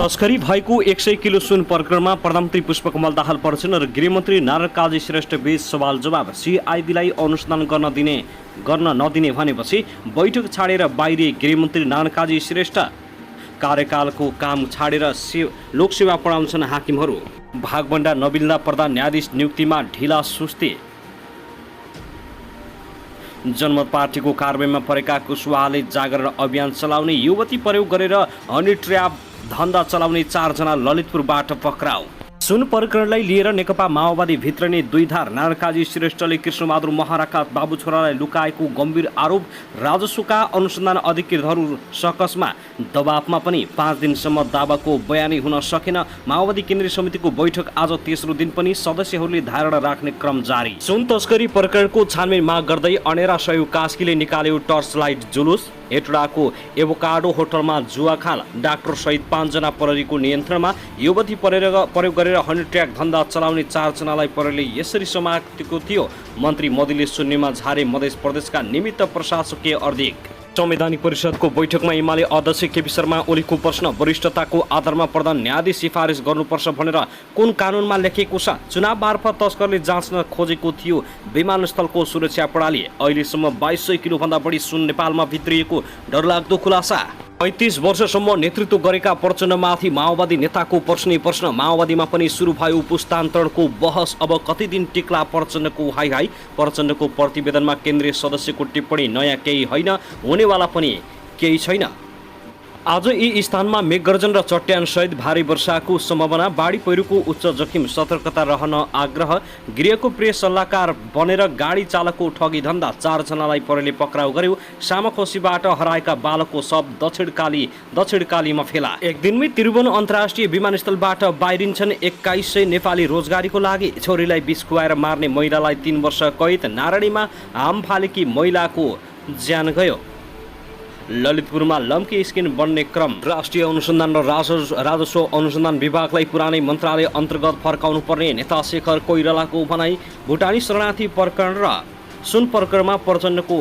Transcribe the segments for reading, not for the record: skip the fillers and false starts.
तस्करी भएको 100 किलो सुन प्रकरणमा प्रधानमन्त्री पुष्पकमल दाहाल प्रचण्ड र गृहमन्त्री नारायण काजी श्रेष्ठ बीच सवाल जवाब। सिआइडीलाई अनुसन्धान गर्न नदिने भनेपछि बैठक छाडेर बाहिरी गृहमन्त्री नारायण काजी श्रेष्ठ। कार्यकालको काम छाडेर लोकसेवा पढाउँछन् हाकिमहरू। भागभण्डा नबिल्दा प्रधान न्यायाधीश नियुक्तिमा ढिला सुस्ती। जनमत पार्टीको कारबाहीमा परेका कुशवाहाले जागरण अभियान चलाउने युवती प्रयोग गरेर हनी ट्र्याप धन्दा चलाउने 4 जना ललितपुरबाट पक्राउ। सुन प्रकरणलाई लिएर नेकपा माओवादी भित्रने दुई धार। नारायण काजी श्रेष्ठले कृष्णबहादुर महराका बाबु छोरालाई लुकाएको गम्भीर आरोप। राजस्वका अनुसन्धान अधिकृतहरू सकसमा दबावमा पनि 5 दिनसम्म दावाको बयानी हुन सकेन। माओवादी केन्द्रीय समितिको बैठक आज तेस्रो दिन पनि सदस्यहरूले धारणा राख्ने क्रम जारी। सुन तस्करी प्रकरणको छानबिन माग गर्दै अनेरा सहयोग कास्कीले निकाल्यो टर्च लाइट जुलुस। हेटुडाको एभोकाडो होटलमा जुवाखाल डाक्टर सहित 5 जना प्रहरीको नियन्त्रणमा। युवती प्रयोग गरेर हनी ट्र्याक धन्दा चलाउने 4 जनालाई प्रहरीले यसरी समातेको थियो। मन्त्री मोदीले शून्यमा झारे मध्य प्रदेशका निमित्त प्रशासकीय अधिक। संवैधानिक परिषदको बैठकमा एमाले अध्यक्ष केपी शर्मा ओलीको प्रश्न। वरिष्ठताको आधारमा प्रधान न्यायाधीश सिफारिस गर्नुपर्छ भनेर कुन कानुनमा लेखिएको छ? चुनाव मार्फत तस्करले जाँच्न खोजेको थियो विमानस्थलको सुरक्षा प्रणाली। अहिलेसम्म 2200 किलोभन्दा बढी सुन नेपालमा भित्रिएको डरलाग्दो खुलासा। 35 वर्षसम्म नेतृत्व गरेका प्रचण्डमाथि माओवादी नेताको प्रश्न। माओवादीमा पनि सुरु भयो पुस्तान्तरणको बहस। अब कति दिन टिक्ला प्रचण्डको हाई। प्रचण्डको प्रतिवेदनमा केन्द्रीय सदस्यको टिप्पणी नयाँ केही होइन, हुनेवाला पनि केही छैन। आज यी स्थानमा मेघगर्जन र चट्यान सहित भारी वर्षाको सम्भावना। बाढी पहिरोको उच्च जोखिम, सतर्कता रहन आग्रह। गृहको प्रेस सल्लाहकार बनेर गाडी चालकको ठगी धन्दा। 4 जनालाई प्रहरीले पक्राउ गर्यो। सामाखोसीबाट हराएका बालकको शव दक्षिणकालीमा फेला। एक दिनमै त्रिभुवन अन्तर्राष्ट्रिय विमानस्थलबाट बाहिरिन्छन् 2100 नेपाली रोजगारीको लागि। छोरीलाई विष खुवाएर मार्ने महिलालाई 3 वर्ष कैद। नारायणीमा हाम फालेकी महिलाको ज्यान गयो। ललितपुरमा लम्की स्किन बन्ने क्रम। राष्ट्रिय अनुसन्धान र राजस्व अनुसन्धान विभागलाई पुरानै मन्त्रालय अन्तर्गत फर्काउनु पर्ने नेता शेखर कोइरालाको भनाई। भुटानी शरणार्थी प्रकरण र सुन प्रकरणमा प्रचण्डको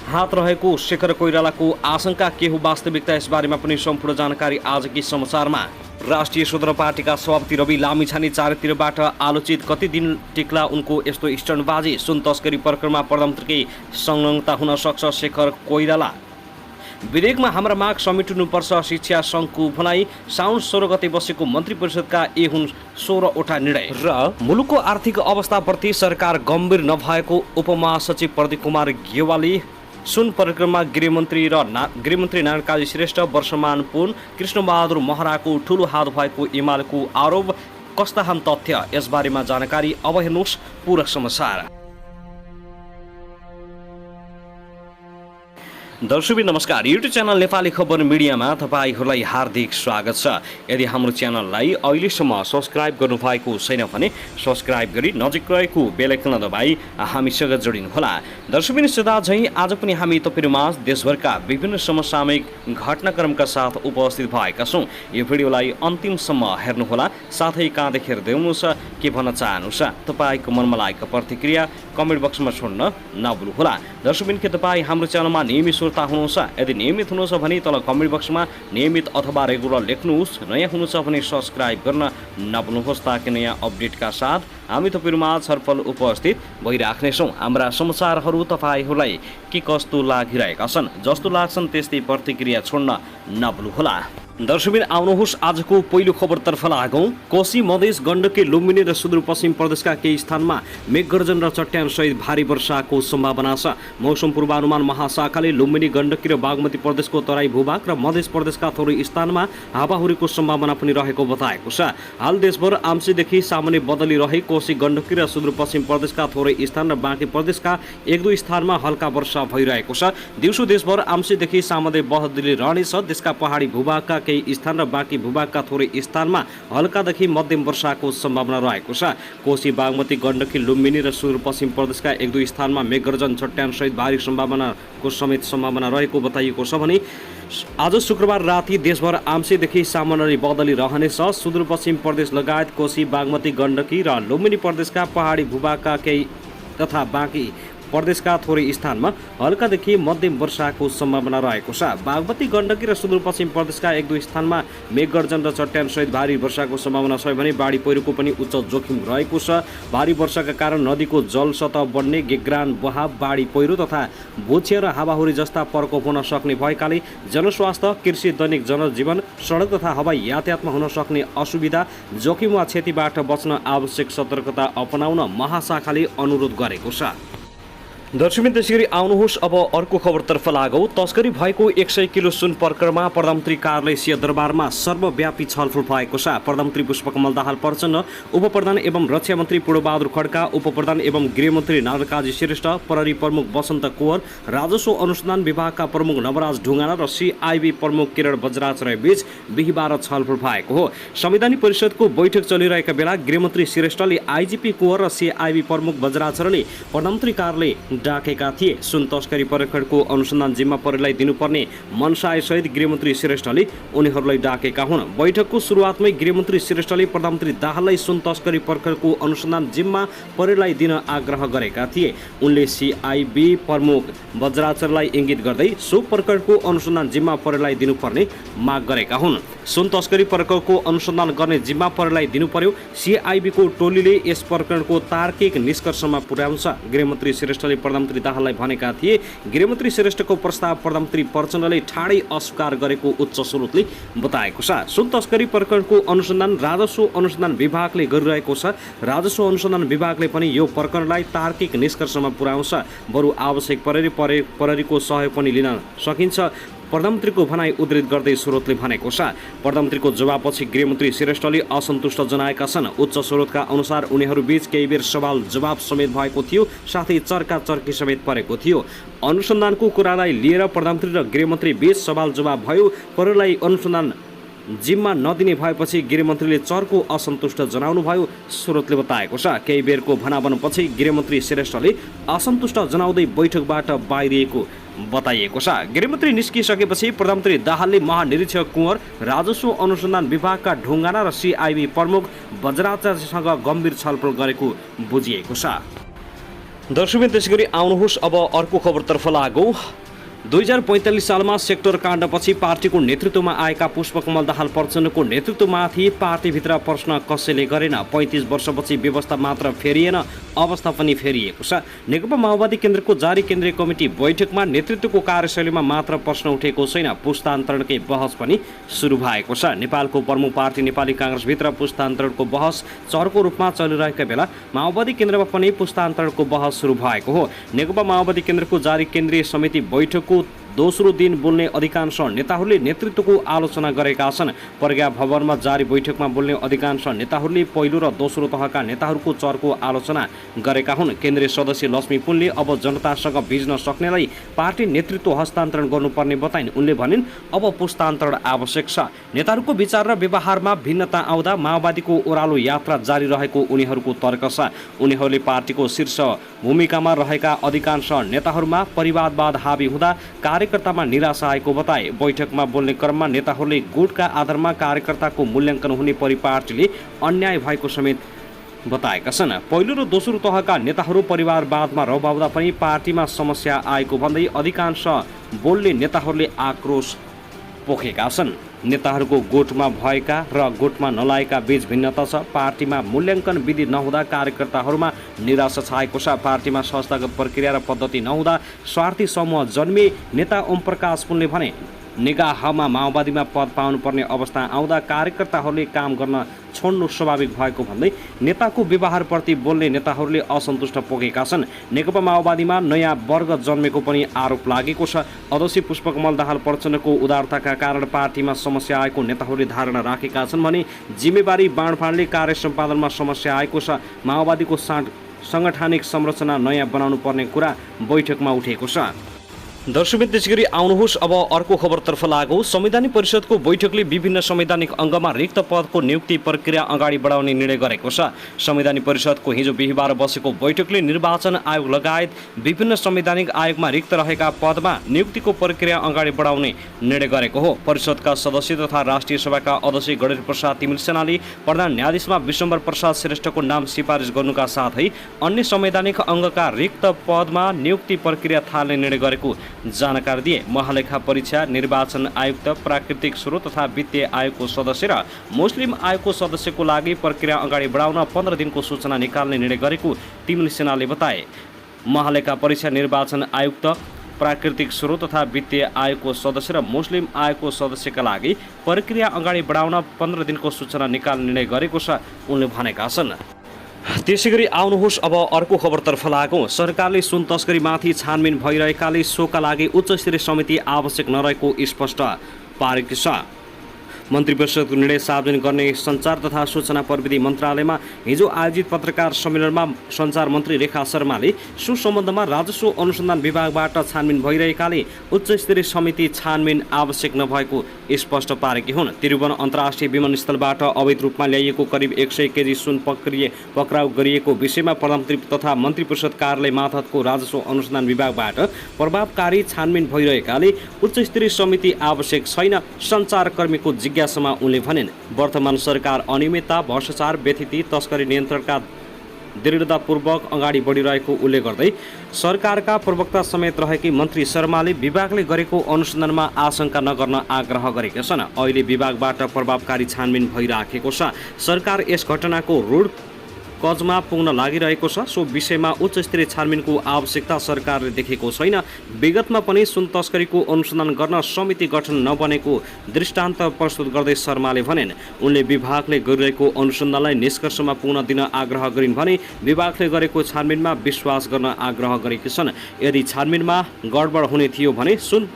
हात रहेको शेखर कोइरालाको आशंका के हो वास्तविकता, यसबारेमा पनि सम्पूर्ण जानकारी आजकै समाचारमा। राष्ट्रिय स्वतन्त्र पार्टीका सभापति रवि लामिछाने चारैतिरबाट आलोचित। कति दिन टिक्ला उनको यस्तो स्टन्टबाजी? सुन तस्करी प्रकरणमा प्रधानमन्त्रीकै संलग्नता हुन सक्छ शेखर कोइराला। विधेयकमा हाम्रा माग समेटिनुपर्छ शिक्षा सङ्घको भनाई। साउन 16 गते बसेको मन्त्री परिषदका हुन् 16वटा निर्णय। र मुलुकको आर्थिक अवस्थाप्रति सरकार गम्भीर नभएको उपमहासचिव प्रदीप कुमार गेवाली। सुन प्रकरणमा गृहमन्त्री नारायण काजी श्रेष्ठ, वर्षमान पुन, कृष्णबहादुर महराको ठूलो हात भएको एमालेको आरोप। कस्ता हम तथ्य, यसबारेमा जानकारी अब हेर्नुहोस् पूरा समाचार। दर्शकबिन नमस्कार, युट्युब च्यानल नेपाली खबर मिडियामा तपाईहरूलाई हार्दिक स्वागत छ। यदि हाम्रो च्यानललाई अहिलेसम्म सब्सक्राइब गर्नुभएको छैन भने सब्सक्राइब गरी नजिक रहेको बेल आइकन दबाई हामीसँग जोडिनुहोला। दर्शकबिन सदा झैं आज पनि हामी तपाईहरुमाझ देशभरका विभिन्न समसामयिक घटनाक्रमका साथ उपस्थित भएका छौं। यो भिडियोलाई अन्तिमसम्म हेर्नुहोला, साथै कहाँ देखेर देउनुहुन्छ, के भन्न चाहनुहुन्छ, तपाईको मनमा लागेको प्रतिक्रिया कमेन्ट बक्समा छोड्न नभुल्नुहोला। दर्शकबिन के तपाईँ हाम्रो च्यानलमा नियमित श्रोता हुनुहुन्छ? यदि नियमित हुनुहुन्छ भने तल कमेन्ट बक्समा नियमित अथवा रेगुलर लेख्नुहोस्। नयाँ हुनुहुन्छ भने सब्सक्राइब गर्न नभुल्नुहोस् ताकि नयाँ अपडेटका साथ हामी तपाईहरुमा छलफल उपस्थित भइराख्नेछौँ। हाम्रा समाचारहरू तपाईहरूलाई के कस्तो लागिरहेका छन्, जस्तो लाग्छन् त्यस्तै प्रतिक्रिया छोड्न नभुल्नुहोला। दर्शकबिन आउनुहोस् आजको पहिलो खबरतर्फ लागौं। कोशी मधेस गण्डकी लुम्बिनी र सुदूरपश्चिम प्रदेशका केही स्थानमा मेघगर्जन र चट्यान सहित भारी वर्षाको सम्भावना छ। मौसम पूर्वानुमान महाशाखाले लुम्बिनी गण्डकी र बागमती प्रदेशको तराई भूभाग र मध्य प्रदेशका थोरै स्थानमा हावाहुरीको सम्भावना पनि रहेको बताएको छ। हाल देशभर आंशिकदेखि सामान्य बदली रहे। कोशी गण्डकी र सुदूरपश्चिम प्रदेशका थोरै स्थान र बाँकी प्रदेशका 1-2 स्थानमा हल्का वर्षा भइरहेको छ। दिउँसो देशभर आंशिकदेखि सामान्य बदली रहनेछ। देशका पहाडी भूभागका केही स्थान र बाँकी भूभागका थोरै स्थानमा हल्कादेखि मध्यम वर्षाको सम्भावना रहेको छ। कोशी बागमती गण्डकी लुम्बिनी र सुदूरपश्चिम प्रदेशका 1-2 स्थानमा मेघगर्जन चट्यान सहित भारी सम्भावना रहेको बताइएको छ भने आज शुक्रबार राति देशभर आंशिकदेखि सामान्य बदली रहनेछ। सुदूरपश्चिम प्रदेश लगायत कोशी बागमती गण्डकी र लुम्बिनी प्रदेशका पहाडी भूभागका केही तथा बाँकी प्रदेशका थोरै स्थानमा हल्कादेखि मध्यम वर्षाको सम्भावना रहेको छ। बागमती, गण्डकी र सुदूरपश्चिम प्रदेशका 1-2 स्थानमा मेघगर्जन र चट्यानसहित भारी वर्षाको सम्भावना छ भने बाढी पहिरोको पनि उच्च जोखिम रहेको छ। भारी वर्षाका कारण नदीको जलसतह बढ्ने, गेग्रान बहाव, बाढी पहिरो तथा भूक्षय र हावाहुरी जस्ता प्रकोप हुन सक्ने भएकाले जनस्वास्थ्य, कृषि, दैनिक जनजीवन, सडक तथा हवाई यातायातमा हुन सक्ने असुविधा, जोखिम वा क्षतिबाट बच्न आवश्यक सतर्कता अपनाउन महाशाखाले अनुरोध गरेको छ। दर्शकवृन्द, त्यसैगरी आउनुहोस् अब अर्को खबरतर्फ लागौँ। तस्करी भएको 100 किलो सुन प्रकरणमा प्रधानमन्त्री कार्यालय सिंहदरबारमा सर्वव्यापी छलफल भएको छ। प्रधानमन्त्री पुष्पकमल दाहाल प्रचण्ड, उपप्रधान एवं रक्षा मन्त्री पूर्णबहादुर खड्का, उपप्रधान एवं गृहमन्त्री नारायणकाजी श्रेष्ठ, प्रहरी प्रमुख बसन्त कुँवर, राजस्व अनुसन्धान विभागका प्रमुख नवराज ढुङ्गाना र CIB प्रमुख किरण बज्राचार्य बीच बिहिबार छलफल भएको हो। संविधान परिषदको बैठक चलिरहेका बेला गृहमन्त्री श्रेष्ठले IGP कुँवर र CIB प्रमुख बज्राचार्यले प्रधानमन्त्री कार्यालय डाकेका थिए। सुन तस्करी प्रकरणको अनुसन्धान जिम्मा प्रहरीलाई दिनुपर्ने मनसायसहित गृहमन्त्री श्रेष्ठले उनीहरूलाई डाकेका हुन्। बैठकको सुरुवातमै गृहमन्त्री श्रेष्ठले प्रधानमन्त्री दाहाललाई सुन तस्करी प्रकरणको अनुसन्धान जिम्मा प्रहरीलाई दिन आग्रह गरेका थिए। उनले CIB प्रमुख बज्राचार्यलाई इङ्गित गर्दै सो प्रकरणको अनुसन्धान जिम्मा प्रहरीलाई दिनुपर्ने माग गरेका हुन्। सुन तस्करी प्रकरणको अनुसन्धान गर्ने जिम्मा प्रहरीलाई दिनु पर्यो। CIB को टोलीले यस प्रकरणको तार्किक निष्कर्षमा पुर्याउँछ, गृहमन्त्री श्रेष्ठले प्रधानमन्त्री दाहाललाई भनेका थिए। गृहमन्त्री श्रेष्ठको प्रस्ताव प्रधानमन्त्री प्रचण्डले ठाडै अस्वीकार गरेको उच्च स्रोतले बताएको छ। सुन तस्करी प्रकरणको अनुसन्धान राजस्व अनुसन्धान विभागले गरिरहेको छ। राजस्व अनुसन्धान विभागले पनि यो प्रकरणलाई तार्किक निष्कर्षमा पुर्याउँछ। बरु आवश्यक प्रहरीको सहयोग पनि लिन सकिन्छ, प्रधानमन्त्रीको भनाई उद्धृत गर्दै स्रोतले भनेको छ। प्रधानमन्त्रीको जवाबपछि गृहमन्त्री श्रेष्ठले असन्तुष्ट जनाएका छन्। उच्च स्रोतका अनुसार उनीहरूबीच केही बेर सवाल जवाब समेत भएको थियो, साथै चर्का-चर्की समेत परेको थियो। अनुसन्धानको कुरालाई लिएर प्रधानमन्त्री र गृहमन्त्री बीच सवाल जवाब भयो। प्रहरीलाई अनुसन्धान जिम्मा नदिने भएपछि गृहमन्त्रीले चर्को असन्तुष्ट जनाउनुभयो, स्रोतले बताएको छ। केही बेरको भनाभनपछि गृहमन्त्री श्रेष्ठले असन्तुष्ट जनाउँदै बैठकबाट बाहिरिएको बताइएको छ। गृहमन्त्री निस्किसकेपछि प्रधानमन्त्री दाहालले महानिरीक्षक कुँवर, राजस्व अनुसन्धान विभागका ढुङ्गाना र CIB प्रमुख बज्राचार्यसँग गम्भीर छलफल गरेको बुझिएको छ। दर्शकवृन्द, त्यसैगरी आउनुहोस् अब अर्को खबरतर्फ लागौँ। 2045 सालमा सेक्टर काण्डपछि पार्टीको नेतृत्वमा आएका पुष्पकमल दाहाल प्रचण्डको नेतृत्वमाथि पार्टीभित्र प्रश्न कसैले गरेन। 35 वर्षपछि व्यवस्था मात्र फेरिएन, अवस्था पनि फेरिएको छ। नेकपा माओवादी केन्द्रको जारी केन्द्रीय कमिटी बैठकमा नेतृत्वको कार्यशैलीमा मात्र प्रश्न उठेको छैन, पुस्तान्तरणकै बहस पनि सुरु भएको छ। नेपालको प्रमुख पार्टी नेपाली काङ्ग्रेसभित्र पुस्तान्तरणको बहस चर्को रूपमा चलिरहेका बेला माओवादी केन्द्रमा पनि पुस्तान्तरणको बहस सुरु भएको हो। नेकपा माओवादी केन्द्रको जारी केन्द्रीय समिति बैठकको दोस्रो दिन बोल्ने अधिकांश नेताहरूले नेतृत्वको आलोचना गरेका छन्। प्रज्ञा भवनमा जारी बैठकमा बोल्ने अधिकांश नेताहरूले पहिलो र दोस्रो तहका नेताहरूको चर्को आलोचना गरेका हुन्। केन्द्रीय सदस्य लक्ष्मी पुनले अब जनतासँग भिज्न सक्नेलाई पार्टी नेतृत्व हस्तान्तरण गर्नुपर्ने बताइन्। उनले भनिन्, अब पुस्तान्तरण आवश्यक छ। नेताहरूको विचार र व्यवहारमा भिन्नता आउँदा माओवादीको ओह्रालो यात्रा जारी रहेको उनीहरूको तर्क छ। उनीहरूले पार्टीको शीर्ष भूमिकामा रहेका अधिकांश नेताहरूमा परिवारवाद हावी हुँदा कार्यकर्तामा निराशा आएको बताए। बैठकमा बोल्ने क्रममा नेताहरूले गुटका आधारमा कार्यकर्ताको मूल्याङ्कन हुने परिपाटीले अन्याय भएको समेत बताएका छन्। पहिलो र दोस्रो तहका नेताहरू परिवारवादमा रमाउँदा पनि पार्टीमा समस्या आएको भन्दै अधिकांश बोल्ने नेताहरूले आक्रोश पोखेका छन्। नेताहरूको गोठमा भएका र गोठमा नलाएका बीच भिन्नता छ। पार्टीमा मूल्याङ्कन विधि नहुँदा कार्यकर्ताहरूमा निराशा छाएको छ। पार्टीमा संस्थागत प्रक्रिया र पद्धति नहुँदा स्वार्थी समूह जन्मिए। नेता ओमप्रकाश पुनले भने, निगाहमा माओवादीमा पद पाउनुपर्ने अवस्था आउँदा कार्यकर्ताहरूले काम गर्न छोड्नु स्वाभाविक भएको भन्दै नेताको व्यवहारप्रति बोल्ने नेताहरूले असन्तुष्ट पोखेका छन्। नेकपा माओवादीमा नयाँ वर्ग जन्मेको पनि आरोप लागेको छ। अध्यक्ष पुष्पकमल दाहाल प्रचण्डको उदारताका कारण पार्टीमा समस्या आएको नेताहरूले धारणा राखेका छन् भने जिम्मेवारी बाँडफाँडले कार्य सम्पादनमा समस्या आएको छ। माओवादीको साङ्गठनिक संरचना नयाँ बनाउनु पर्ने कुरा बैठकमा उठेको छ। दर्शकबिन त्यसैगरी आउनुहोस् अब अर्को खबरतर्फ लागौँ। संवैधानिक परिषदको बैठकले विभिन्न संवैधानिक अङ्गमा रिक्त पदको नियुक्ति प्रक्रिया अगाडि बढाउने निर्णय गरेको छ। संवैधानिक परिषदको हिजो बिहिबार बसेको बैठकले निर्वाचन आयोग लगायत विभिन्न संवैधानिक आयोगमा रिक्त रहेका पदमा नियुक्तिको प्रक्रिया अगाडि बढाउने निर्णय गरेको हो। परिषदका सदस्य तथा राष्ट्रिय सभाका अध्यक्ष गणेश प्रसाद तिमिल सेनाले प्रधान न्यायाधीशमा विश्वम्भर प्रसाद श्रेष्ठको नाम सिफारिस गर्नुका साथै अन्य संवैधानिक अङ्गका रिक्त पदमा नियुक्ति प्रक्रिया थाल्ने निर्णय गरेको जानकारी दिए। महालेखा परीक्षा, निर्वाचन आयुक्त, प्राकृतिक स्रोत तथा वित्तीय आयोगको सदस्य र मुस्लिम आयोगको सदस्यको लागि प्रक्रिया अगाडि बढाउन 15 दिनको सूचना निकाल्ने निर्णय गरेको तिमिल सेनाले बताए। महालेखा परीक्षा, निर्वाचन आयुक्त, प्राकृतिक स्रोत तथा वित्तीय आयोगको सदस्य र मुस्लिम आयोगको सदस्यका लागि प्रक्रिया अगाडि बढाउन 15 दिनको सूचना निकाल्ने निर्णय गरेको छ उनले भनेका छन्। त्यसैगरी आउनुहोस् अब अर्को खबरतर्फ लागौँ। सरकारले सुन तस्करीमाथि छानबिन भइरहेकाले सोका लागि उच्च स्तरीय समिति आवश्यक नरहेको स्पष्ट पारेको छ। मन्त्री परिषदको निर्णय सार्वजनिक गर्ने सञ्चार तथा सूचना प्रविधि मन्त्रालयमा हिजो आयोजित पत्रकार सम्मेलनमा सञ्चार मन्त्री रेखा शर्माले सो सम्बन्धमा राजस्व अनुसन्धान विभागबाट छानबिन भइरहेकाले उच्च स्तरीय समिति छानबिन आवश्यक नभएको स्पष्ट पारेकी हुन्। त्रिभुवन अन्तर्राष्ट्रिय विमानस्थलबाट अवैध रूपमा ल्याइएको करिब 100 केजी सुन पक्राउ गरिएको विषयमा प्रधानमन्त्री तथा मन्त्री परिषद कार्यालय मार्फतको राजस्व अनुसन्धान विभागबाट प्रभावकारी छानबिन भइरहेकाले उच्च स्तरीय समिति आवश्यक छैन, सञ्चारकर्मीको जिज्ञासामा उनले भनिन्। वर्तमान सरकार अनियमितता, भ्रष्टाचार, व्यथिति, तस्करी नियन्त्रणका दृढतापूर्वक अगाडि बढिरहेको उल्लेख गर्दै सरकारका प्रवक्ता समेत रहेकी मन्त्री शर्माले विभागले गरेको अनुसन्धानमा आशंका नगर्न आग्रह गरेका छन्। अहिले विभागबाट प्रभावकारी छानबिन भइराखेको छ। सरकार यस घटनाको रूढ कजमा पुग्न लागिरहेको छ। सो विषयमा उच्च स्तरीय छानबिनको आवश्यकता सरकारले देखेको छैन। विगतमा पनि सुन तस्करीको अनुसन्धान गर्न समिति गठन नबनेको दृष्टान्त प्रस्तुत गर्दै शर्माले भनिन्। उनले विभागले गरिरहेको अनुसन्धानलाई निष्कर्षमा पुग्न दिन आग्रह गरिन् भने विभागले गरेको छानबिनमा विश्वास गर्न आग्रह गरेकी छन्। यदि छानबिनमा गडबड हुने थियो भने सुन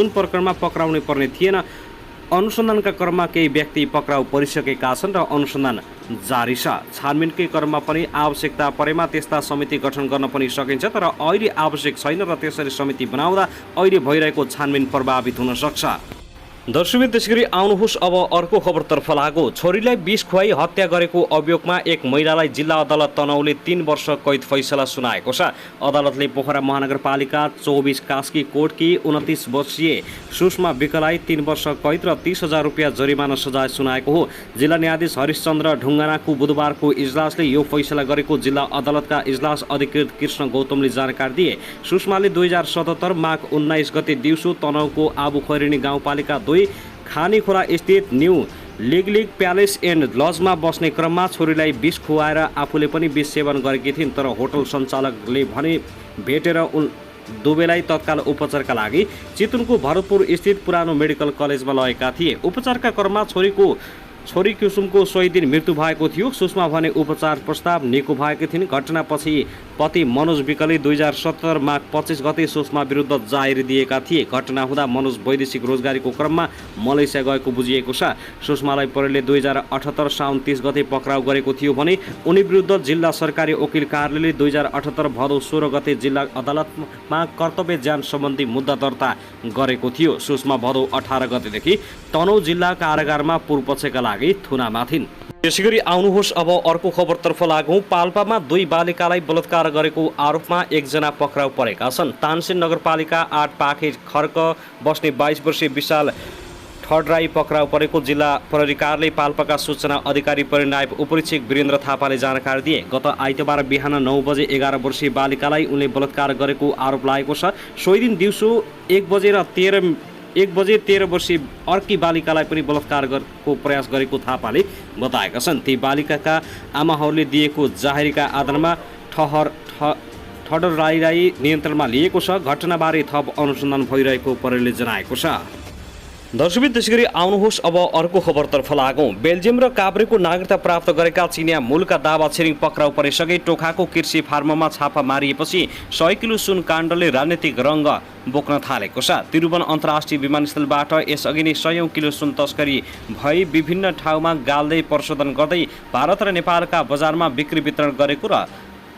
प्रकरणमा पक्राउनै पर्ने थिएन। अनुसन्धानका क्रममा केही व्यक्ति पक्राउ परिसकेका छन् र अनुसन्धान जारी छ। छानबिनकै क्रममा पनि आवश्यकता परेमा त्यस्ता समिति गठन गर्न पनि सकिन्छ, तर अहिले आवश्यक छैन र त्यसरी समिति बनाउँदा अहिले भइरहेको छानबिन प्रभावित हुन सक्छ। दर्शकबिन त्यसैगरी आउनुहोस् अब अर्को खबरतर्फ लागौँ। छोरीलाई विष खुवाई हत्या गरेको अभियोगमा एक महिलालाई जिल्ला अदालत तनहुँले 3 वर्ष कैद फैसला सुनाएको छ। अदालतले पोखरा महानगरपालिका 24 कास्की कोर्टकी 29 वर्षीय सुषमा विकलाई 3 वर्ष कैद र 30,000 रुपियाँ जरिमाना सजाय सुनाएको हो। जिल्ला न्यायाधीश हरिश्चन्द्र ढुङ्गानाको बुधबारको इजलासले यो फैसला गरेको जिल्ला अदालतका इजलास अधिकृत कृष्ण गौतमले जानकारी दिए। सुषमाले 2077 माघ 19 गते दिउँसो तनहुँको आबु खैरेनी गाउँपालिका 2 खानीखोला स्थित न्यू लिग प्यालेस एन्ड लजमा बस्ने क्रममा छोरीलाई विष खुवाएर आफूले पनि विष सेवन गरेकी थिइन्, तर होटल सञ्चालकले भने भेटेर दुवैलाई तत्काल उपचारका लागि चितवनको भरतपुर स्थित पुरानो मेडिकल कलेजमा लगेका थिए। उपचारका क्रममा छोरी कुसुमको सोही दिन मृत्यु भएको थियो। सुषमा भने उपचार प्रस्ताव निको भएकी थिइन्। घटनापछि पति मनोज विकलले 2077 माघ 25 गते सुषमा विरुद्ध जाहेर दिएका थिए। घटना हुँदा मनोज वैदेशिक रोजगारीको क्रममा मलेसिया गएको बुझिएको छ। सुषमालाई प्रहरीले 2078 साउन 30 गते पक्राउ गरेको थियो भने उनी विरुद्ध जिल्ला सरकारी वकिल कार्यालयले 2078 भदौ 16 गते जिल्ला अदालतमा कर्तव्य ज्यान सम्बन्धी मुद्दा दर्ता गरेको थियो। सुषमा भदौ 18 गतेदेखि तनहुँ जिल्ला कारागारमा पूर्वपक्षका लागि थुनामा थिइन्। त्यसैगरी आउनुहोस् अब अर्को खबरतर्फ लागौँ। पाल्पामा 2 बालिकालाई बलात्कार गरेको आरोपमा 1 जना पक्राउ परेका छन्। तानसेन नगरपालिका 8 पाखे खर्क बस्ने 22 वर्षीय विशाल ठडराई पक्राउ परेको जिल्ला प्रहरी कार्यालय पाल्पाका सूचना अधिकारी परिनायब उपरीक्षक वीरेन्द्र थापाले जानकारी दिए। गत आइतबार बिहान 9 बजे 11 वर्षीय बालिकालाई उनले बलात्कार गरेको आरोप लागेको छ। सोही दिन दिउँसो 1 बजे 13 वर्षीय अर्की बालिकालाई पनि बलात्कारको प्रयास गरेको थापाले बताएका छन्। ती बालिकाका आमाहरूले दिएको जाहेरीका आधारमा ठडराईलाई नियन्त्रणमा लिएको छ। घटनाबारे थप अनुसन्धान भइरहेको प्रहरीले जनाएको छ। दर्शकबिन त्यसैगरी आउनुहोस् अब अर्को खबरतर्फ लागौँ। बेल्जियम र काभ्रेको नागरिकता प्राप्त गरेका चिनिया मूलका दावा छिरिङ पक्राउ परेसँगै टोखाको कृषि फार्ममा छापा मारिएपछि 100 किलो सुन काण्डले राजनीतिक रङ्ग बोक्न थालेको छ। त्रिभुवन अन्तर्राष्ट्रिय विमानस्थलबाट यसअघि नै 100 किलो सुन तस्करी भई विभिन्न ठाउँमा गाल्दै प्रशोधन गर्दै भारत र नेपालका बजारमा बिक्री वितरण गरेको र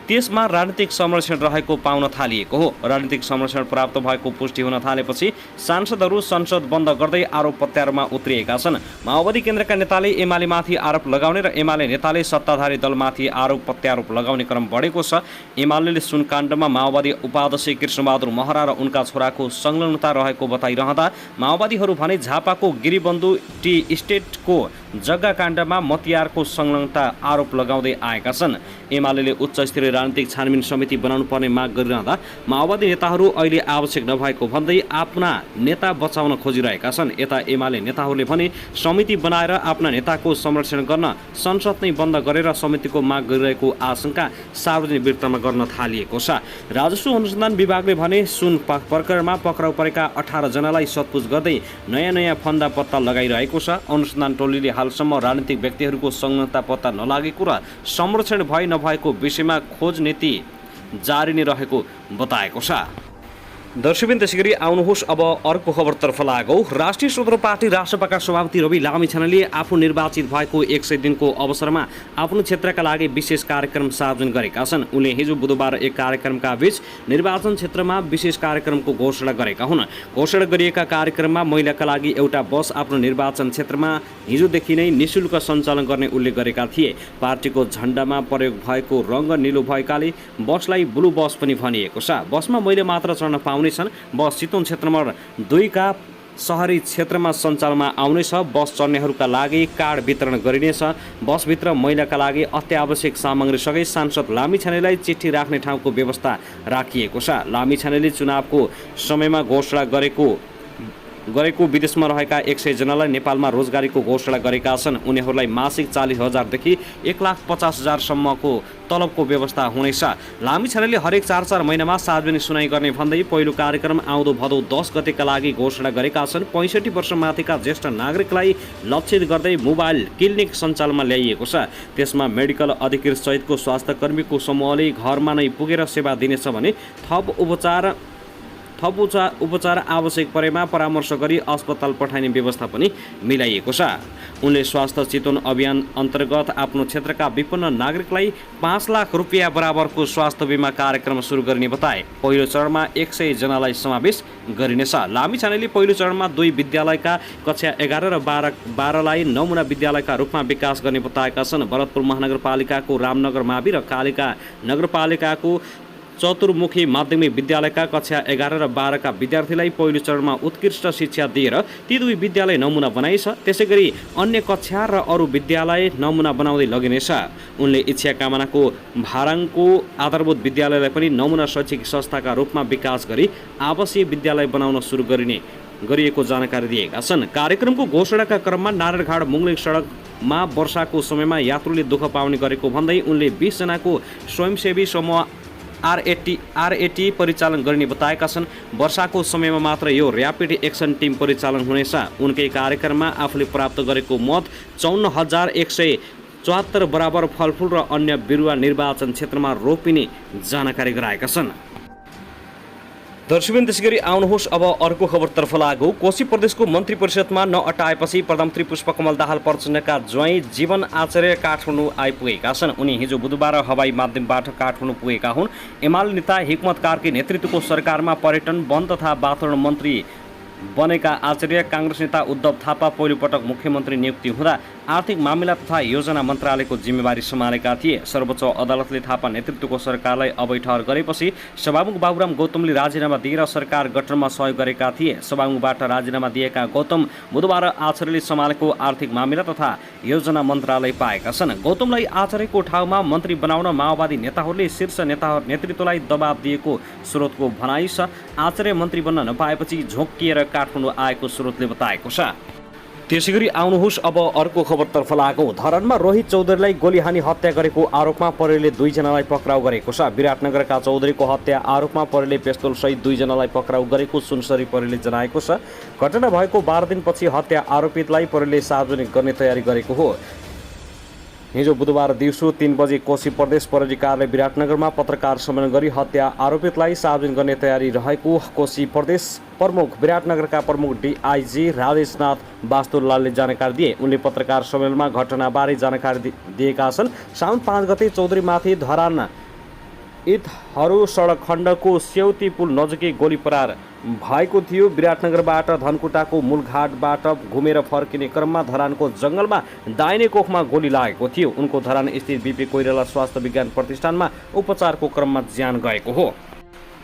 त्यसमा राजनीतिक संरक्षण रहेको पाउन थालिएको हो। राजनीतिक संरक्षण प्राप्त भएको पुष्टि हुन थालेपछि सांसदहरू संसद बन्द गर्दै आरोप प्रत्यारोपमा उत्रिएका छन्। माओवादी केन्द्रका नेताले एमालेमाथि आरोप लगाउने र एमाले नेताले सत्ताधारी दलमाथि आरोप प्रत्यारोप लगाउने क्रम बढेको छ। एमाले सुनकाण्डमा माओवादी उपाध्यक्ष कृष्णबहादुर महरा र उनका छोराको संलग्नता रहेको बताइरहँदा माओवादीहरू भने झापाको गिरिबन्धु टी स्टेटको जग्गा काण्डमा मतियारको संलग्नता आरोप लगाउँदै आएका छन्। एमाले उच्च स्तरीय राजनीतिक छानबिन समिति बनाउनु पर्ने माग गरिरहँदा माओवादी नेताहरू अहिले आवश्यक नभएको भन्दै आफ्ना नेता बचाउन खोजिरहेका छन्। यता एमाले नेताहरूले भने समिति बनाएर आफ्ना नेताको संरक्षण गर्न संसद नै बन्द गरेर समितिको माग गरिरहेको आशंका सार्वजनिक वृत्तमा गर्न थालिएको छ। राजस्व अनुसन्धान विभागले भने सुन प्रकरणमा पक्राउ परेका 18 जनालाई सोधपुछ गर्दै नयाँ फन्दा पत्ता लगाइरहेको छ। अनुसन्धान टोलीले हालसम्म राजनीतिक व्यक्तिहरूको संलग्नता पत्ता नलागेको र संरक्षण भए नभएको विषयमा खोज नीति जारी नै रहेको बताएको छ। दर्शकबिन त्यसैगरी आउनुहोस् अब अर्को खबरतर्फ लागौँ। राष्ट्रिय स्वतन्त्र पार्टी राष्ट्रपाका सभापति रवि लामिछानेले आफू निर्वाचित भएको 100 दिनको अवसरमा आफ्नो क्षेत्रका लागि विशेष कार्यक्रम सार्वजनिक गरेका छन्। उनले हिजो बुधबार एक कार्यक्रमका बीच निर्वाचन क्षेत्रमा विशेष कार्यक्रमको घोषणा गरेका हुन्। घोषणा गरिएका कार्यक्रममा महिलाका लागि एउटा बस आफ्नो निर्वाचन क्षेत्रमा हिजोदेखि नै निःशुल्क सञ्चालन गर्ने उल्लेख गरेका थिए। पार्टीको झण्डामा प्रयोग भएको रङ्ग निलो भएकाले बसलाई ब्लू बस पनि भनिएको छ। बसमा महिला मात्र चढ्न पाउने बस चितवन क्षेत्र नम्बर 2 का शहरी क्षेत्रमा सञ्चालनमा आउनेछ। बस चढ्नेहरूका लागि कार्ड वितरण गरिनेछ। बसभित्र महिलाका लागि अत्यावश्यक सामग्री सँगै सांसद लामिछानेलाई चिठी राख्ने ठाउँको व्यवस्था राखिएको छ। लामिछानेले चुनावको समयमा घोषणा गरेको विदेशमा रहेका 100 जनालाई नेपालमा रोजगारीको घोषणा गरेका छन्। उनीहरूलाई मासिक 40,000 देखि 1,50,000 सम्मको तलबको व्यवस्था हुनेछ। लामिछानेले हरेक 4 महिनामा सार्वजनिक सुनाइ गर्ने भन्दै पहिलो कार्यक्रम आउँदो भदौ 10 गतेका लागि घोषणा गरेका छन्। 65 वर्ष माथिका ज्येष्ठ नागरिकलाई लक्षित गर्दै मोबाइल क्लिनिक सञ्चालनमा ल्याइएको छ। त्यसमा मेडिकल अधिकृत सहितको स्वास्थ्य कर्मीको समूहले घरमा नै पुगेर सेवा दिनेछ भने थप उपचार आवश्यक परेमा परामर्श गरी अस्पताल पठाइने व्यवस्था पनि मिलाइएको छ। उनले स्वास्थ्य चितवन अभियान अन्तर्गत आफ्नो क्षेत्रका विपन्न नागरिकलाई 5 लाख रुपियाँ बराबरको स्वास्थ्य बिमा कार्यक्रम सुरु गरिने बताए। पहिलो चरणमा 100 जनालाई समावेश गरिनेछ। लामिछानेले पहिलो चरणमा 2 विद्यालयका कक्षा 11 र 12लाई नमुना विद्यालयका रूपमा विकास गर्ने बताएका छन्। भरतपुर महानगरपालिकाको रामनगर मावि र कालिका नगरपालिकाको चतुर्मुखी माध्यमिक विद्यालयका कक्षा 11 र 12 का विद्यार्थीलाई पहिलो चरणमा उत्कृष्ट शिक्षा दिएर ती 2 विद्यालय नमुना बनाइछ। त्यसैगरी अन्य कक्षा र अरू विद्यालय नमुना बनाउँदै लगिनेछ। उनले इच्छा कामनाको भाराङको आधारभूत विद्यालयलाई पनि नमुना शैक्षिक संस्थाका रूपमा विकास गरी आवासीय विद्यालय बनाउन सुरु गरिएको जानकारी दिएका छन्। कार्यक्रमको घोषणाका क्रममा नारायणघाट मुङलिङ सडकमा वर्षाको समयमा यात्रुले दुःख पाउने गरेको भन्दै उनले 20 जनाको स्वयंसेवी समूह आरएटी परिचालन गर्ने बताएका छन्। वर्षाको समयमा मात्र यो र्यापिड एक्सन टिम परिचालन हुनेछ। उनकै कार्यक्रममा आफूले प्राप्त गरेको मत 54,174 बराबर फलफुल र अन्य बिरुवा निर्वाचन क्षेत्रमा रोपिने जानकारी गराएका छन्। दर्शकबिन त्यसैगरी आउनुहोस् अब अर्को खबरतर्फ लागौँ। कोशी प्रदेशको मन्त्री परिषदमा नअटाएपछि प्रधानमन्त्री पुष्पकमल दाहाल प्रचण्डका ज्वाइँ जीवन आचार्य काठमाडौँ आइपुगेका छन्। उनी हिजो बुधबार हवाई माध्यमबाट काठमाडौँ पुगेका हुन्। एमाले नेता हिक्मत कार्की नेतृत्वको सरकारमा पर्यटन, वन तथा वातावरण मन्त्री बनेका आचार्य काङ्ग्रेस नेता उद्धव थापा पहिलोपटक मुख्यमन्त्री नियुक्ति हुँदा आर्थिक मामिला तथा योजना मन्त्रालयको जिम्मेवारी सम्हालेका थिए। सर्वोच्च अदालतले थापा नेतृत्वको सरकारलाई अवैध गरेपछि सभामुख बाबुराम गौतमले राजीनामा दिएर सरकार गठनमा सहयोग गरेका थिए। सभामुखबाट राजीनामा दिएका गौतम बुधबार आचार्यले सम्हालेको आर्थिक मामिला तथा योजना मन्त्रालय पाएका छन्। गौतमलाई आचार्यको ठाउँमा मन्त्री बनाउन माओवादी नेताहरूले शीर्ष नेतृत्वलाई दबाब दिएको स्रोतको भनाइ छ। आचार्य मन्त्री बन्न नपाएपछि झोक्किएर काठमाडौँ आएको स्रोतले बताएको छ। त्यसैगरी आउनुहोस् अब अर्को खबरतर्फ लागौँ। धरानमा रोहित चौधरीलाई गोली हानी हत्या गरेको आरोपमा प्रहरीले 2 जनालाई पक्राउ गरेको छ। विराटनगरका चौधरीको हत्या आरोपमा प्रहरीले पिस्तोल सहित 2 जनालाई पक्राउ गरेको सुनसरी प्रहरीले जनाएको छ। घटना भएको 12 दिनपछि हत्या आरोपितलाई प्रहरीले सार्वजनिक गर्ने तयारी गरेको हो। हिजो बुधबार दिउँसो 3 बजे कोशी प्रदेश प्रहरी कार्यालय विराटनगरमा पत्रकार सम्मेलन गरी हत्या आरोपितलाई सार्वजनिक गर्ने तयारी रहेको कोशी प्रदेश प्रमुख विराटनगरका प्रमुख डिआइजी राजेशनाथ वास्तुलालले जानकारी दिए। उनले पत्रकार सम्मेलनमा घटनाबारे जानकारी दिएका छन्। साउन 5 गते चौधरीमाथि धरान इतहरू सडक खण्डको सेउती पुल नजिकै गोली प्रहार भएको थियो। विराटनगरबाट धनकुटाको मूलघाटबाट घुमेर फर्किने क्रममा धरानको जङ्गलमा दाहिने कोखमा गोली लागेको थियो। उनको धरान स्थित बीपी कोइराला स्वास्थ्य विज्ञान प्रतिष्ठानमा उपचारको क्रममा ज्यान गएको हो।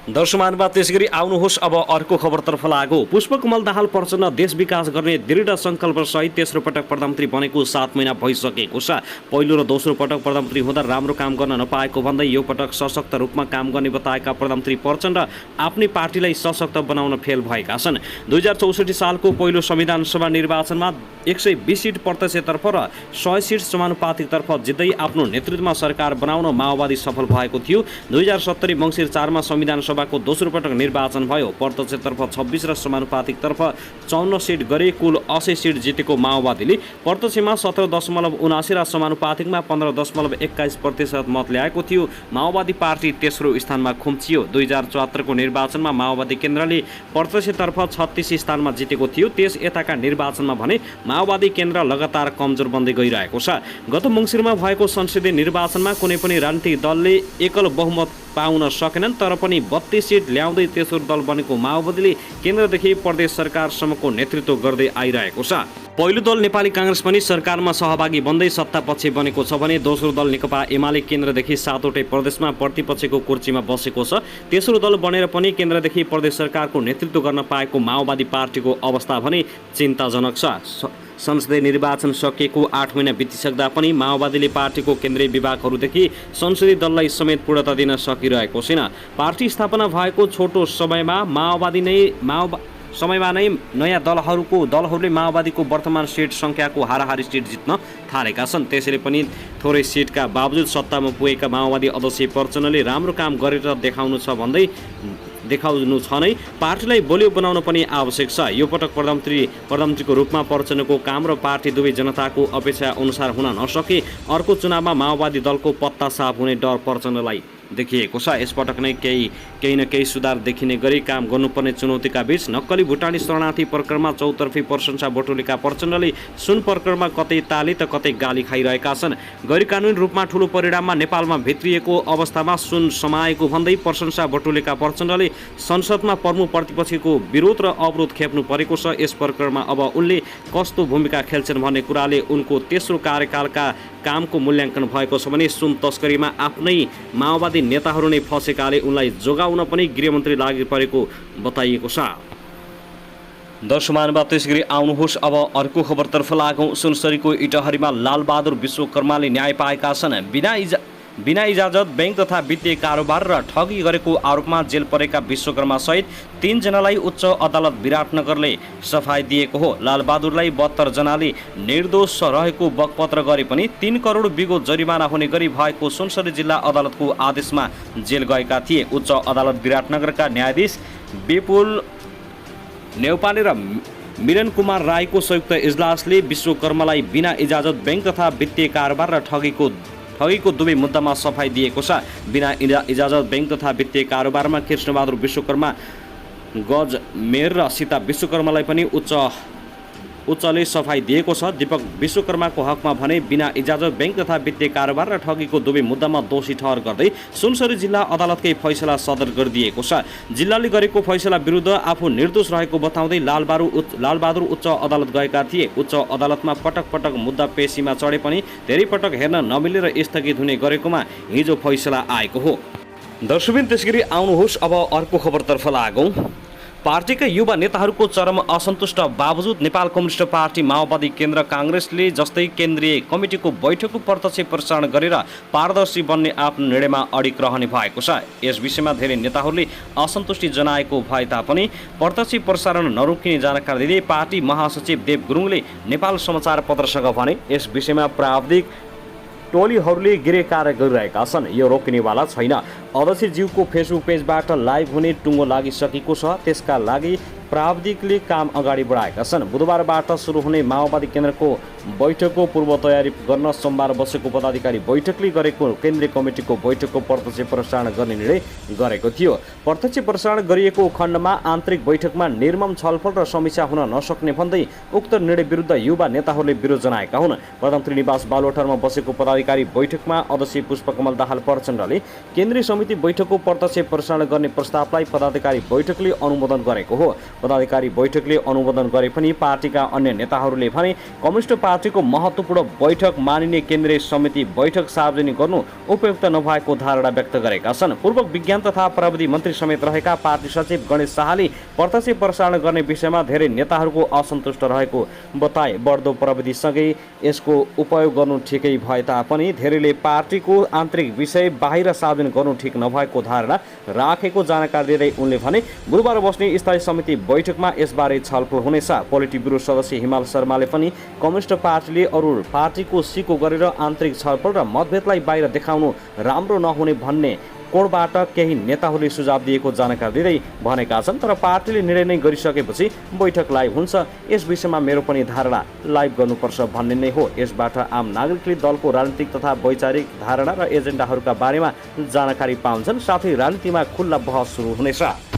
दर्शकमानवा त्यसगरी आउनुहोस् अब अर्को खबरतर्फ लागो। पुष्पकमल दाहाल प्रचण्ड देश विकास गर्ने दृढ सङ्कल्पसहित तेस्रो पटक प्रधानमन्त्री बनेको 7 महिना भइसकेको छ। पहिलो र दोस्रो पटक प्रधानमन्त्री हुँदा राम्रो काम गर्न नपाएको भन्दै यो पटक सशक्त रूपमा काम गर्ने बताएका प्रधानमन्त्री प्रचण्ड आफ्नै पार्टीलाई सशक्त बनाउन फेल भएका छन्। 2064 सालको पहिलो संविधान सभा निर्वाचनमा 120 सिट प्रत्यक्षतर्फ र 100 सिट समानुपातिकतर्फ जित्दै आफ्नो नेतृत्वमा सरकार बनाउन माओवादी सफल भएको थियो। 2070 मङ्सिर 4 मा संविधान सभाको दोस्रो पटक निर्वाचन भयो। प्रत्यक्षतर्फ 26 र समानुपातिकतर्फ 54 सिट गरे कुल 80 सिट जितेको माओवादीले प्रत्यक्षमा 17.79 र समानुपातिकमा 15.21% मत ल्याएको थियो। माओवादी पार्टी तेस्रो स्थानमा खुम्चियो। 2074 को निर्वाचनमा माओवादी केन्द्रले प्रत्यक्षतर्फ 36 स्थानमा जितेको थियो। त्यस यताका निर्वाचनमा भने माओवादी केन्द्र लगातार कमजोर बन्दै गइरहेको छ। गत मङ्सिरमा भएको संसदीय निर्वाचनमा कुनै पनि राजनीतिक दलले एकल बहुमत पाउन सकेनन्, तर पनि 32 सिट ल्याउँदै तेस्रो दल बनेको माओवादीले केन्द्रदेखि प्रदेश सरकारसम्मको नेतृत्व गर्दै आइरहेको छ। पहिलो दल नेपाली काङ्ग्रेस पनि सरकारमा सहभागी बन्दै सत्तापक्ष बनेको छ भने दोस्रो दल नेकपा एमाले केन्द्रदेखि 7वटै प्रदेशमा प्रतिपक्षको कुर्सीमा बसेको छ। तेस्रो दल बनेर पनि केन्द्रदेखि प्रदेश सरकारको नेतृत्व गर्न पाएको माओवादी पार्टीको अवस्था भने चिन्ताजनक छ। संसदीय निर्वाचन सकिएको 8 महिना बितिसक्दा पनि माओवादीले पार्टीको केन्द्रीय विभागहरूदेखि संसदीय दललाई समेत पूर्णता दिन सकिरहेको छैन। पार्टी स्थापना भएको छोटो समयमा नै नयाँ दलहरूले माओवादीको वर्तमान सिट सङ्ख्याको हाराहारी सिट जित्न थालेका छन्। त्यसैले पनि थोरै सिटका बावजुद सत्तामा पुगेका माओवादी अध्यक्ष प्रचण्डले राम्रो काम गरेर देखाउनु छ नै पार्टीलाई बलियो बनाउन पनि आवश्यक छ। यो पटक प्रधानमन्त्रीको रूपमा प्रचण्डको काम र पार्टी दुवै जनताको अपेक्षा अनुसार हुन नसके अर्को चुनावमा माओवादी दलको पत्ता साफ हुने डर प्रचण्डलाई देखिएको छ। यसपटक नै केही न केही सुधार देखिने गरी काम गर्नुपर्ने चुनौतीका बीच नक्कली भुटानी शरणार्थी प्रकरणमा चौतर्फी प्रशंसा बटुलेका प्रचण्डले सुन प्रकरणमा कतै ताली त कतै गाली खाइरहेका छन्। गैर कानुनी रूपमा ठूलो परिणाममा नेपालमा भित्रिएको अवस्थामा सुन समाएको भन्दै प्रशंसा बटुलेका प्रचण्डले संसदमा प्रमुख प्रतिपक्षको विरोध र अवरोध खेप्नु परेको छ। यस प्रकरणमा अब उनले कस्तो भूमिका खेल्छन् भन्ने कुराले उनको तेस्रो कार्यकालका कामको मूल्याङ्कन भएको छ भने सुन तस्करीमा आफ्नै माओवादी नेताहरू नै फसेकाले उनलाई जोगाउन पनि गृहमन्त्री लागि परेको बताइएको छ। दर्शकमानवा त्यसगरी आउनुहोस् अब अर्को खबरतर्फ लागौँ। सुनसरीको इटहरीमा लालबहादुर विश्वकर्माले न्याय पाएका छन्। बिना इजाजत बैंक तथा वित्तीय कारोबार र ठगी गरेको आरोपमा जेल परेका विश्वकर्मा सहित 3 जनालाई उच्च अदालत विराटनगरले सफाई दिएको हो। लालबहादुरलाई 72 जनाले निर्दोष रहेको बकपत्र गरे पनि 3 करोड बिगो जरिमाना हुने गरी भएको सुनसरी जिल्ला अदालतको आदेशमा जेल गएका थिए। उच्च अदालत विराटनगरका न्यायाधीश विपुल नेउपाने र मिलन कुमार राईको संयुक्त इजलासले विश्वकर्मालाई बिना इजाजत बैंक तथा वित्तीय कारोबार र ठगीको दुवै मुद्दामा सफाई दिएको छ। बिना इजाजत बैंक तथा वित्तीय कारोबारमा कृष्णबहादुर विश्वकर्मा, गज मेयर र सीता विश्वकर्मालाई पनि उच्चले सफाई दिएको छ। दीपक विश्वकर्माको हकमा भने बिना इजाजत बैंक तथा वित्तीय कारोबार र ठगीको दुवै मुद्दामा दोषी ठहर गर्दै सुनसरी जिल्ला अदालतकै फैसला सदर गरिदिएको छ। जिल्लाले गरेको फैसला विरुद्ध आफू निर्दोष रहेको बताउँदै लालबहादुर उच्च अदालत गएका थिए। उच्च अदालतमा पटक पटक मुद्दा पेशीमा चढे पनि धेरै पटक हेर्न नमिलेर स्थगित हुने गरेकोमा हिजो फैसला आएको हो। दर्शकबिन त्यसगरी आउनुहोस् अब अर्को खबरतर्फ लागौँ। पार्टीका युवा नेताहरूको चरम असन्तुष्ट बावजुद नेपाल कम्युनिस्ट पार्टी माओवादी केन्द्र काङ्ग्रेसले जस्तै केन्द्रीय कमिटीको बैठकको प्रत्यक्ष प्रसारण गरेर पारदर्शी बन्ने आफ्नो निर्णयमा अडिग रहने भएको छ। यस विषयमा धेरै नेताहरूले असन्तुष्टि जनाएको भए तापनि प्रत्यक्ष प्रसारण नरोकिने जानकारी दिँदै पार्टी महासचिव देव गुरुङले नेपाल समाचार पत्रसँग भने यस विषयमा प्राविधिक टोलीहरूले गृह कार्य गरिरहेका छन्। यो रोकिनेवाला छैन। अध्यक्षज्यूको फेसबुक पेजबाट लाइभ हुने टुङ्गो लागिसकेको छ। त्यसका लागि प्राविधिकले काम अगाडि बढाएका छन्। बुधबारबाट सुरु हुने माओवादी केन्द्रको बैठकको पूर्व तयारी गर्न सोमबार बसेको पदाधिकारी बैठकले गरेको केन्द्रीय कमिटीको बैठकको प्रत्यक्ष प्रसारण गर्ने निर्णय गरेको थियो। प्रत्यक्ष प्रसारण गरिएको खण्डमा आन्तरिक बैठकमा निर्मम छलफल र समीक्षा हुन नसक्ने भन्दै उक्त निर्णय विरुद्ध युवा नेताहरूले विरोध जनाएका हुन्। प्रधानमन्त्री निवास बालुवाटारमा बसेको पदाधिकारी बैठकमा अध्यक्ष पुष्पकमल दाहाल प्रचण्डले केन्द्रीय समिति बैठकको प्रत्यक्ष प्रसारण गर्ने प्रस्तावलाई पदाधिकारी बैठकले अनुमोदन गरेको हो। पदाधिकारी बैठकले अनुमोदन गरे पनि पार्टीका अन्य नेताहरूले भने कम्युनिस्ट पार्टीको महत्त्वपूर्ण बैठक मानिने केन्द्रीय समिति बैठक सार्वजनिक गर्नु उपयुक्त नभएको धारणा व्यक्त गरेका छन्। पूर्व विज्ञान तथा प्रविधि मन्त्री समेत रहेका पार्टी सचिव गणेश शाहले प्रत्यक्ष प्रसारण गर्ने विषयमा धेरै नेताहरूको असन्तुष्ट रहेको बताए। बढ्दो प्रविधिसँगै यसको उपयोग गर्नु ठिकै भए तापनि धेरैले पार्टीको आन्तरिक विषय बाहिर सार्वजनिक गर्नु ठिक नभएको धारणा राखेको जानकारी दिँदै उनले भने बुधबार बस्ने स्थायी समिति बैठकमा यसबारे छलफल हुनेछ। पोलिट ब्युरो सदस्य हिमाल शर्माले पनि कम्युनिस्ट पार्टीले अरू पार्टीको सिको गरेर आन्तरिक छलफल र मतभेदलाई बाहिर देखाउनु राम्रो नहुने भन्ने कोणबाट केही नेताहरूले सुझाव दिएको जानकारी दिँदै भनेका छन्। तर पार्टीले निर्णय नै गरिसकेपछि बैठक लाइभ हुन्छ। यस विषयमा मेरो पनि धारणा लाइभ गर्नुपर्छ भन्ने नै हो। यसबाट आम नागरिकले दलको राजनीतिक तथा वैचारिक धारणा र एजेन्डाहरूका बारेमा जानकारी पाउँछन्। साथै राजनीतिमा खुल्ला बहस सुरु हुनेछ।